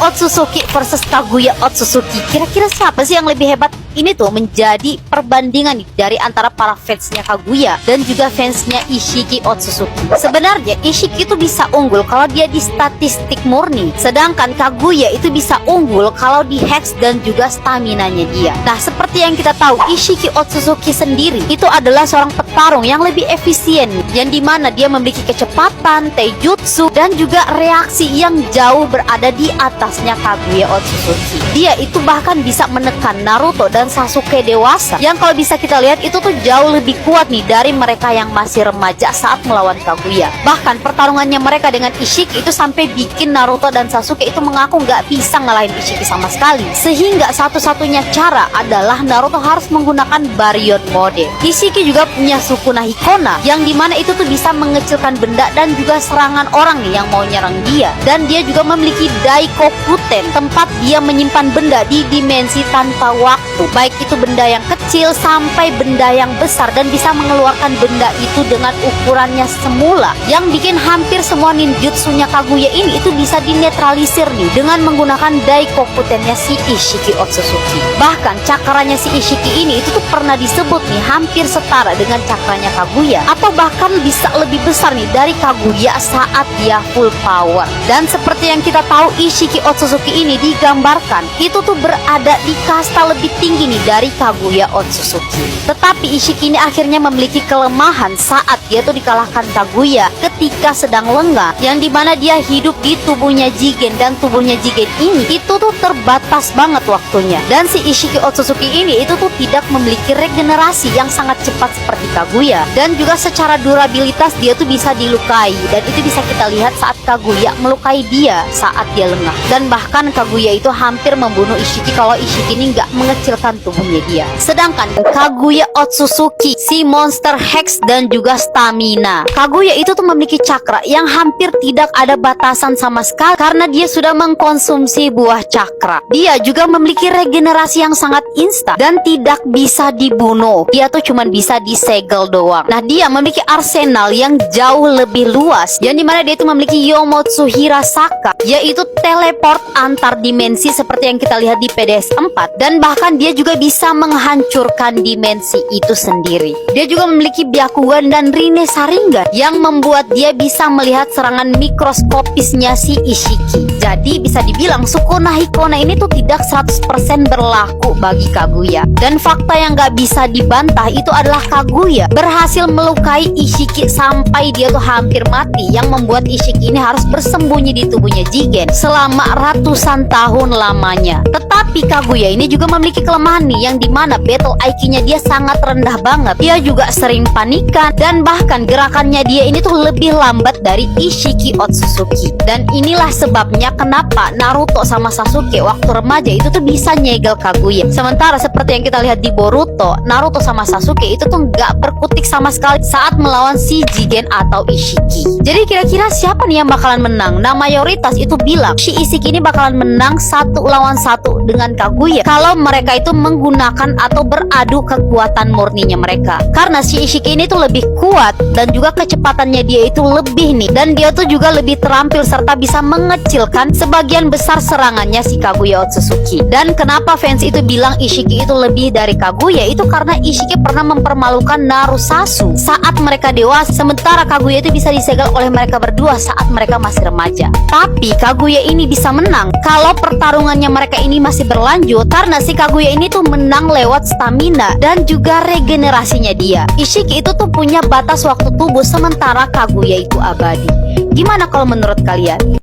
Otsutsuki versus Kaguya Otsutsuki. Kira-kira siapa sih yang lebih hebat? Ini tuh menjadi perbandingan nih dari antara para fansnya Kaguya dan juga fansnya Ishiki Otsutsuki. Sebenarnya Ishiki itu bisa unggul kalau dia di statistik murni, sedangkan Kaguya itu bisa unggul kalau di hex dan juga staminanya dia. Nah, seperti yang kita tahu, Ishiki Otsutsuki sendiri itu adalah seorang petarung yang lebih efisien, yang dimana dia memiliki kecepatan, taijutsu, dan juga reaksi yang jauh berada di atasnya Kaguya Otsutsuki. Dia itu bahkan bisa menekan Naruto dan Sasuke dewasa, yang kalau bisa kita lihat itu tuh jauh lebih kuat nih dari mereka yang masih remaja saat melawan Kaguya. Bahkan pertarungannya mereka dengan Ishiki itu sampai bikin Naruto dan Sasuke itu mengaku nggak bisa ngalahin Ishiki sama sekali, sehingga satu-satunya cara adalah Naruto harus menggunakan Baryon Mode. Ishiki juga punya Sukuna Hikona, yang dimana itu tuh bisa mengecilkan benda dan juga serangan orang nih yang mau nyerang dia. Dan dia juga memiliki Daikokuten, tempat dia menyimpan benda di dimensi tanpa waktu, baik itu benda yang kecil sampai benda yang besar, dan bisa mengeluarkan benda itu dengan ukurannya semula, yang bikin hampir semua ninjutsunya Kaguya ini itu bisa dinetralisir nih dengan menggunakan Daikokutennya si Ishiki Otsutsuki. Bahkan cakranya si Ishiki ini itu tuh pernah disebut nih hampir setara dengan cakranya Kaguya, atau bahkan bisa lebih besar nih dari Kaguya saat dia full power. Dan seperti yang kita tahu, Ishiki Otsutsuki ini digambarkan itu tuh berada di kasta lebih tinggi nih dari Kaguya Otsutsuki. Tetapi Ishiki ini akhirnya memiliki kelemahan saat dia tuh dikalahkan Kaguya ketika sedang lengah, yang dimana dia hidup di tubuhnya Jigen, dan tubuhnya Jigen ini itu tuh terbatas banget waktunya. Dan si Ishiki Otsutsuki ini itu tuh tidak memiliki regenerasi yang sangat cepat seperti Kaguya, dan juga secara durabilitas dia tuh bisa dilukai, dan itu bisa kita lihat saat Kaguya melukai dia saat dia lengah. Dan bahkan Kaguya itu hampir membunuh Ishiki kalau Ishiki ini nggak mengecilkan tubuhnya dia. Sedangkan Kaguya Otsutsuki, si monster hex dan juga stamina, Kaguya itu tuh memiliki cakra yang hampir tidak ada batasan sama sekali karena dia sudah mengkonsumsi buah cakra. Dia juga memiliki regenerasi yang sangat instan dan tidak bisa dibunuh. Dia tuh cuman bisa disegel doang. Nah, dia memiliki arsenal yang jauh lebih luas, yang dimana dia itu memiliki Yomotsu Hirasaka, yaitu teleport antar dimensi seperti yang kita lihat di PDS 4, dan bahkan dia juga bisa menghancurkan dimensi itu sendiri. Dia juga memiliki Byakugan dan Rinne Sharingan yang membuat dia bisa melihat serangan mikroskopisnya si Ishiki. Jadi bisa dibilang Sukuna Hikona ini tuh tidak 100% berlaku bagi Kaguya. Dan fakta yang gak bisa dibantah itu adalah Kaguya berhasil melukai Ishiki sampai dia tuh hampir mati, yang membuat Ishiki ini harus bersembunyi di tubuhnya Jigen selama ratusan tahun lamanya. Tetapi Kaguya ini juga memiliki kelemahan nih, yang dimana battle IQ-nya dia sangat rendah banget. Dia juga sering panikan, dan bahkan gerakannya dia ini tuh lebih lambat dari Ishiki Otsutsuki. Dan inilah sebabnya kenapa Naruto sama Sasuke waktu remaja itu tuh bisa nyegel Kaguya. Sementara seperti yang kita lihat di Boruto, Naruto sama Sasuke itu tuh nggak berkutik sama sekali saat melawan si Jigen atau Ishiki. Jadi kira-kira siapa nih yang bakalan menang? Nah, mayoritas itu bilang si Ishiki ini bakalan menang 1 lawan 1 dengan Kaguya kalau mereka itu menggunakan atau beradu kekuatan murninya mereka. Karena si Ishiki ini tuh lebih kuat, dan juga kecepatannya dia itu lebih nih, dan dia tuh juga lebih terampil serta bisa mengecilkan sebagian besar serangannya si Kaguya Otsutsuki. Dan kenapa fans itu bilang Ishiki itu lebih dari Kaguya, itu karena Ishiki pernah mempermalukan Narusasu saat mereka dewasa, sementara Kaguya itu bisa disegel oleh mereka berdua saat mereka masih remaja. Tapi Kaguya ini bisa menang kalau pertarungannya mereka ini masih berlanjut, karena si Kaguya ini tuh menang lewat stamina dan juga regenerasinya dia. Ishiki itu tuh punya batas waktu tubuh, sementara Kaguya itu abadi. Gimana kalau menurut kalian?